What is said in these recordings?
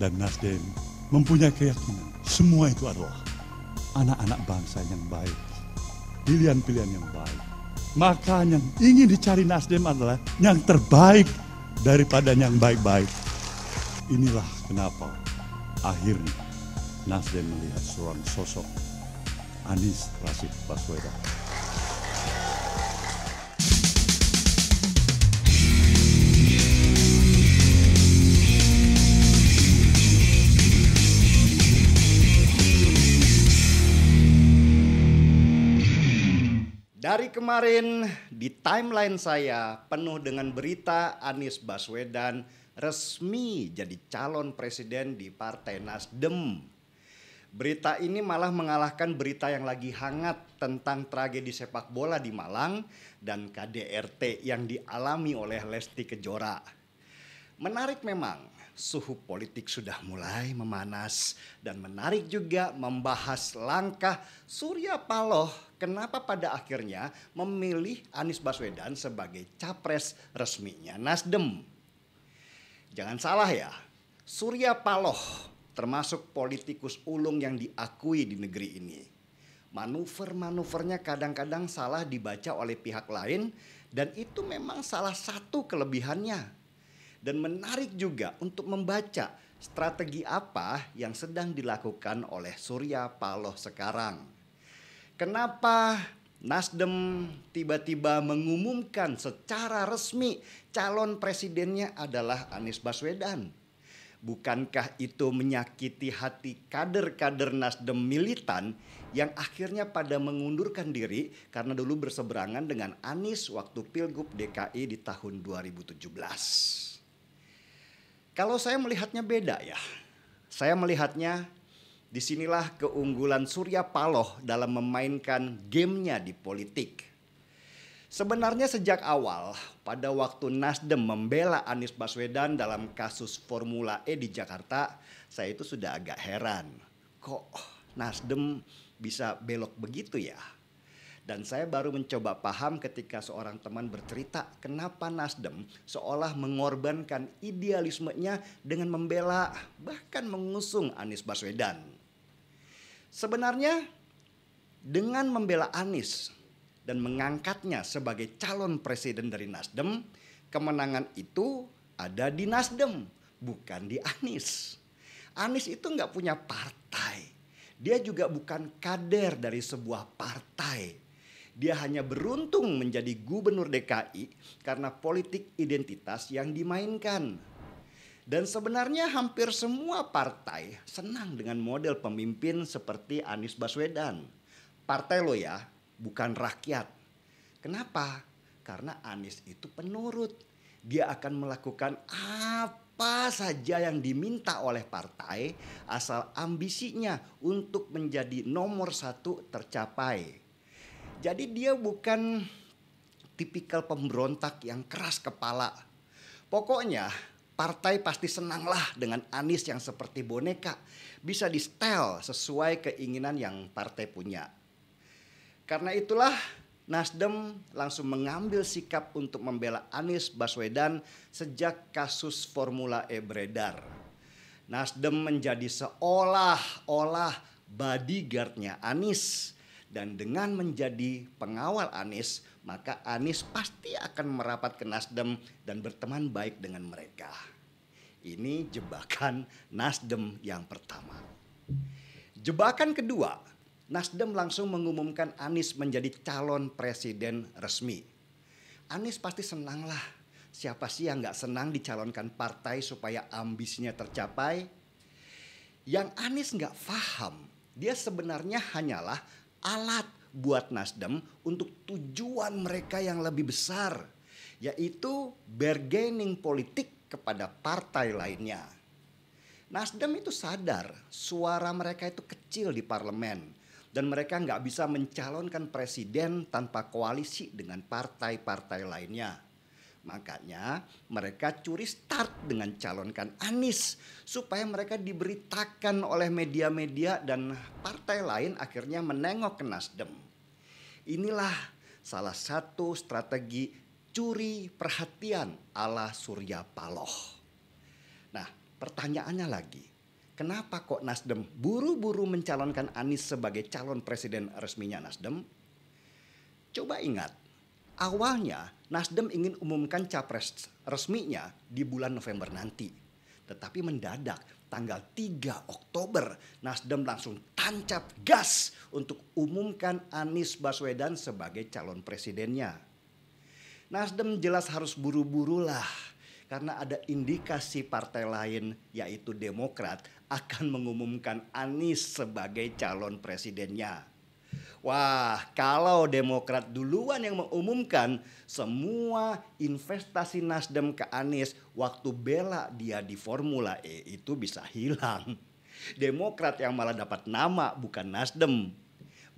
Dan Nasdem mempunyai keyakinan semua itu adalah anak-anak bangsa yang baik, pilihan-pilihan yang baik. Maka yang ingin dicari Nasdem adalah yang terbaik daripada yang baik-baik. Inilah kenapa akhirnya Nasdem melihat seorang sosok Anies Rashid Baswedan. Dari kemarin di timeline saya penuh dengan berita Anies Baswedan resmi jadi calon presiden di Partai Nasdem. Berita ini malah mengalahkan berita yang lagi hangat tentang tragedi sepak bola di Malang dan KDRT yang dialami oleh Lesti Kejora. Menarik memang, suhu politik sudah mulai memanas dan menarik juga membahas langkah Surya Paloh kenapa pada akhirnya memilih Anies Baswedan sebagai capres resminya Nasdem. Jangan salah ya, Surya Paloh termasuk politikus ulung yang diakui di negeri ini. Manuver-manuvernya kadang-kadang salah dibaca oleh pihak lain dan itu memang salah satu kelebihannya. Dan menarik juga untuk membaca strategi apa yang sedang dilakukan oleh Surya Paloh sekarang. Kenapa Nasdem tiba-tiba mengumumkan secara resmi calon presidennya adalah Anies Baswedan? Bukankah itu menyakiti hati kader-kader Nasdem militan yang akhirnya pada mengundurkan diri karena dulu berseberangan dengan Anies waktu Pilgub DKI di tahun 2017? Kalau saya melihatnya beda ya. Saya melihatnya disinilah keunggulan Surya Paloh dalam memainkan gamenya di politik. Sebenarnya sejak awal pada waktu Nasdem membela Anies Baswedan dalam kasus Formula E di Jakarta, saya itu sudah agak heran. Kok Nasdem bisa belok begitu ya? Dan saya baru mencoba paham ketika seorang teman bercerita kenapa Nasdem seolah mengorbankan idealismenya dengan membela bahkan mengusung Anies Baswedan. Sebenarnya dengan membela Anies dan mengangkatnya sebagai calon presiden dari Nasdem, kemenangan itu ada di Nasdem, bukan di Anies. Anies itu nggak punya partai, dia juga bukan kader dari sebuah partai. Dia hanya beruntung menjadi gubernur DKI karena politik identitas yang dimainkan. Dan sebenarnya hampir semua partai senang dengan model pemimpin seperti Anies Baswedan. Partai lo ya, bukan rakyat. Kenapa? Karena Anies itu penurut. Dia akan melakukan apa saja yang diminta oleh partai asal ambisinya untuk menjadi nomor satu tercapai. Jadi dia bukan tipikal pemberontak yang keras kepala. Pokoknya partai pasti senanglah dengan Anies yang seperti boneka. Bisa di setel sesuai keinginan yang partai punya. Karena itulah Nasdem langsung mengambil sikap untuk membela Anies Baswedan sejak kasus Formula E beredar. Nasdem menjadi seolah-olah bodyguardnya Anies. Dan dengan menjadi pengawal Anies, maka Anies pasti akan merapat ke Nasdem dan berteman baik dengan mereka. Ini jebakan Nasdem yang pertama. Jebakan kedua, Nasdem langsung mengumumkan Anies menjadi calon presiden resmi. Anies pasti senang lah. Siapa sih yang gak senang dicalonkan partai supaya ambisinya tercapai? Yang Anies gak paham, dia sebenarnya hanyalah alat buat Nasdem untuk tujuan mereka yang lebih besar, yaitu bargaining politik kepada partai lainnya. Nasdem itu sadar suara mereka itu kecil di parlemen dan mereka nggak bisa mencalonkan presiden tanpa koalisi dengan partai-partai lainnya. Makanya mereka curi start dengan calonkan Anies supaya mereka diberitakan oleh media-media dan partai lain akhirnya menengok ke Nasdem. Inilah salah satu strategi curi perhatian ala Surya Paloh. Nah, pertanyaannya lagi, kenapa kok Nasdem buru-buru mencalonkan Anies sebagai calon presiden resminya Nasdem? Coba ingat, awalnya Nasdem ingin umumkan capres resminya di bulan November nanti. Tetapi mendadak tanggal 3 Oktober Nasdem langsung tancap gas untuk umumkan Anies Baswedan sebagai calon presidennya. Nasdem jelas harus buru-buru lah. Karena ada indikasi partai lain yaitu Demokrat akan mengumumkan Anies sebagai calon presidennya. Wah, kalau Demokrat duluan yang mengumumkan, semua investasi Nasdem ke Anies waktu bela dia di Formula E itu bisa hilang. Demokrat yang malah dapat nama bukan Nasdem.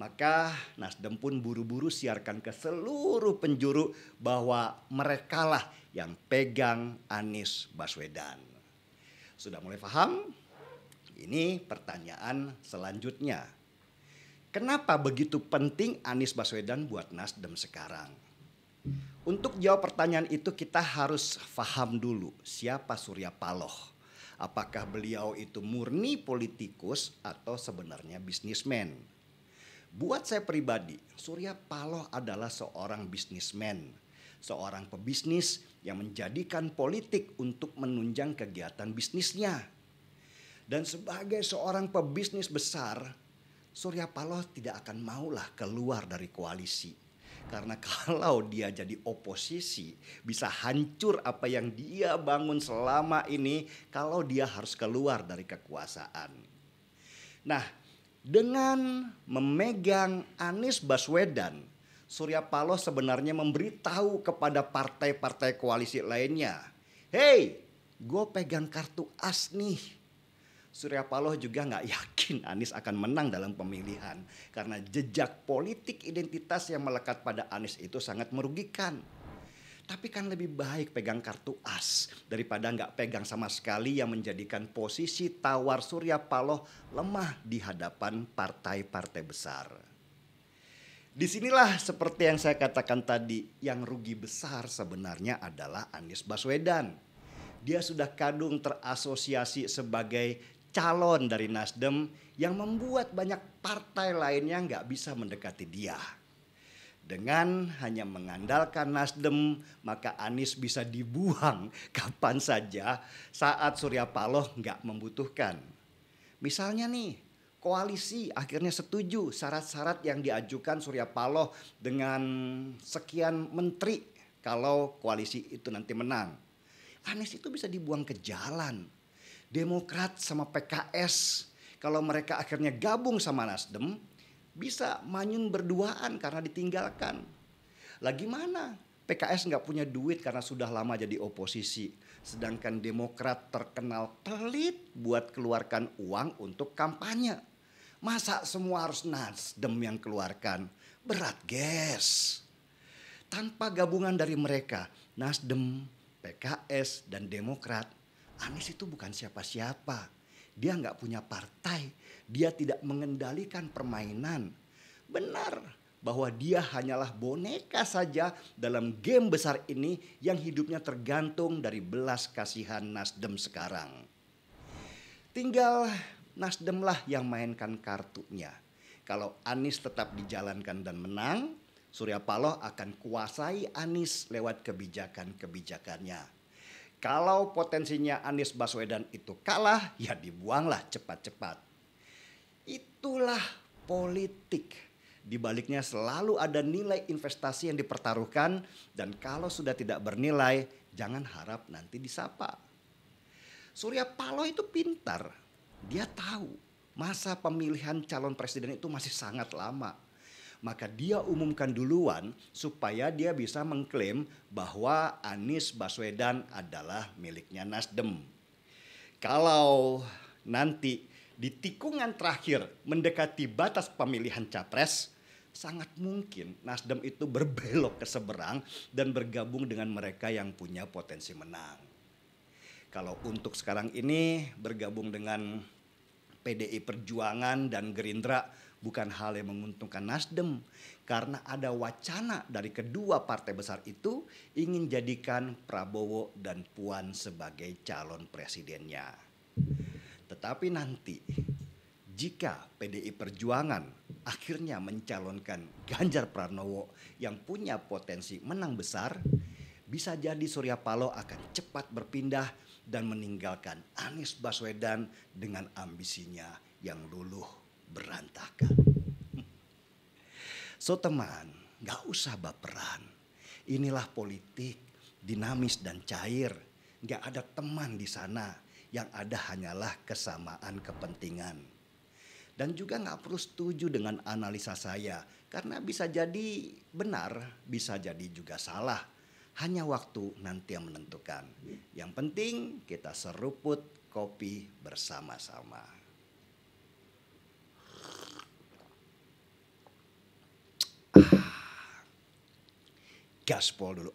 Maka Nasdem pun buru-buru siarkan ke seluruh penjuru bahwa merekalah yang pegang Anies Baswedan. Sudah mulai paham? Ini pertanyaan selanjutnya. Kenapa begitu penting Anies Baswedan buat Nasdem sekarang? Untuk jawab pertanyaan itu kita harus paham dulu siapa Surya Paloh. Apakah beliau itu murni politikus atau sebenarnya bisnismen? Buat saya pribadi, Surya Paloh adalah seorang bisnismen. Seorang pebisnis yang menjadikan politik untuk menunjang kegiatan bisnisnya. Dan sebagai seorang pebisnis besar, Surya Paloh tidak akan maulah keluar dari koalisi. Karena kalau dia jadi oposisi, bisa hancur apa yang dia bangun selama ini kalau dia harus keluar dari kekuasaan. Nah, dengan memegang Anies Baswedan, Surya Paloh sebenarnya memberitahu kepada partai-partai koalisi lainnya, "Hey, gue pegang kartu as nih." Surya Paloh juga gak yakin Anies akan menang dalam pemilihan. Karena jejak politik identitas yang melekat pada Anies itu sangat merugikan. Tapi kan lebih baik pegang kartu as daripada gak pegang sama sekali yang menjadikan posisi tawar Surya Paloh lemah di hadapan partai-partai besar. Disinilah seperti yang saya katakan tadi, yang rugi besar sebenarnya adalah Anies Baswedan. Dia sudah kadung terasosiasi sebagai calon dari Nasdem yang membuat banyak partai lainnya nggak bisa mendekati dia. Dengan hanya mengandalkan Nasdem, maka Anies bisa dibuang kapan saja saat Surya Paloh nggak membutuhkan. Misalnya nih, koalisi akhirnya setuju syarat-syarat yang diajukan Surya Paloh dengan sekian menteri kalau koalisi itu nanti menang. Anies itu bisa dibuang ke jalan. Demokrat sama PKS kalau mereka akhirnya gabung sama Nasdem bisa manyun berduaan karena ditinggalkan. Lah gimana? PKS nggak punya duit karena sudah lama jadi oposisi. Sedangkan Demokrat terkenal pelit buat keluarkan uang untuk kampanye. Masa semua harus Nasdem yang keluarkan? Berat, guys. Tanpa gabungan dari mereka, Nasdem, PKS, dan Demokrat, Anies itu bukan siapa-siapa. Dia nggak punya partai. Dia tidak mengendalikan permainan. Benar bahwa dia hanyalah boneka saja dalam game besar ini yang hidupnya tergantung dari belas kasihan Nasdem sekarang. Tinggal Nasdem lah yang mainkan kartunya. Kalau Anies tetap dijalankan dan menang, Surya Paloh akan kuasai Anies lewat kebijakan-kebijakannya. Kalau potensinya Anies Baswedan itu kalah, ya dibuanglah cepat-cepat. Itulah politik. Di baliknya selalu ada nilai investasi yang dipertaruhkan, dan kalau sudah tidak bernilai, jangan harap nanti disapa. Surya Paloh itu pintar. Dia tahu masa pemilihan calon presiden itu masih sangat lama. Maka dia umumkan duluan supaya dia bisa mengklaim bahwa Anies Baswedan adalah miliknya Nasdem. Kalau nanti di tikungan terakhir mendekati batas pemilihan capres, sangat mungkin Nasdem itu berbelok ke seberang dan bergabung dengan mereka yang punya potensi menang. Kalau untuk sekarang ini bergabung dengan PDI Perjuangan dan Gerindra bukan hal yang menguntungkan Nasdem. Karena ada wacana dari kedua partai besar itu ingin jadikan Prabowo dan Puan sebagai calon presidennya. Tetapi nanti jika PDI Perjuangan akhirnya mencalonkan Ganjar Pranowo yang punya potensi menang besar, bisa jadi Surya Paloh akan cepat berpindah dan meninggalkan Anies Baswedan dengan ambisinya yang luluh berantakan. So teman, gak usah baperan. Inilah politik, dinamis dan cair. Gak ada teman di sana, yang ada hanyalah kesamaan kepentingan. Dan juga gak perlu setuju dengan analisa saya, karena bisa jadi benar, bisa jadi juga salah. Hanya waktu nanti yang menentukan. Yang penting kita seruput kopi bersama-sama. Gaspol dulu.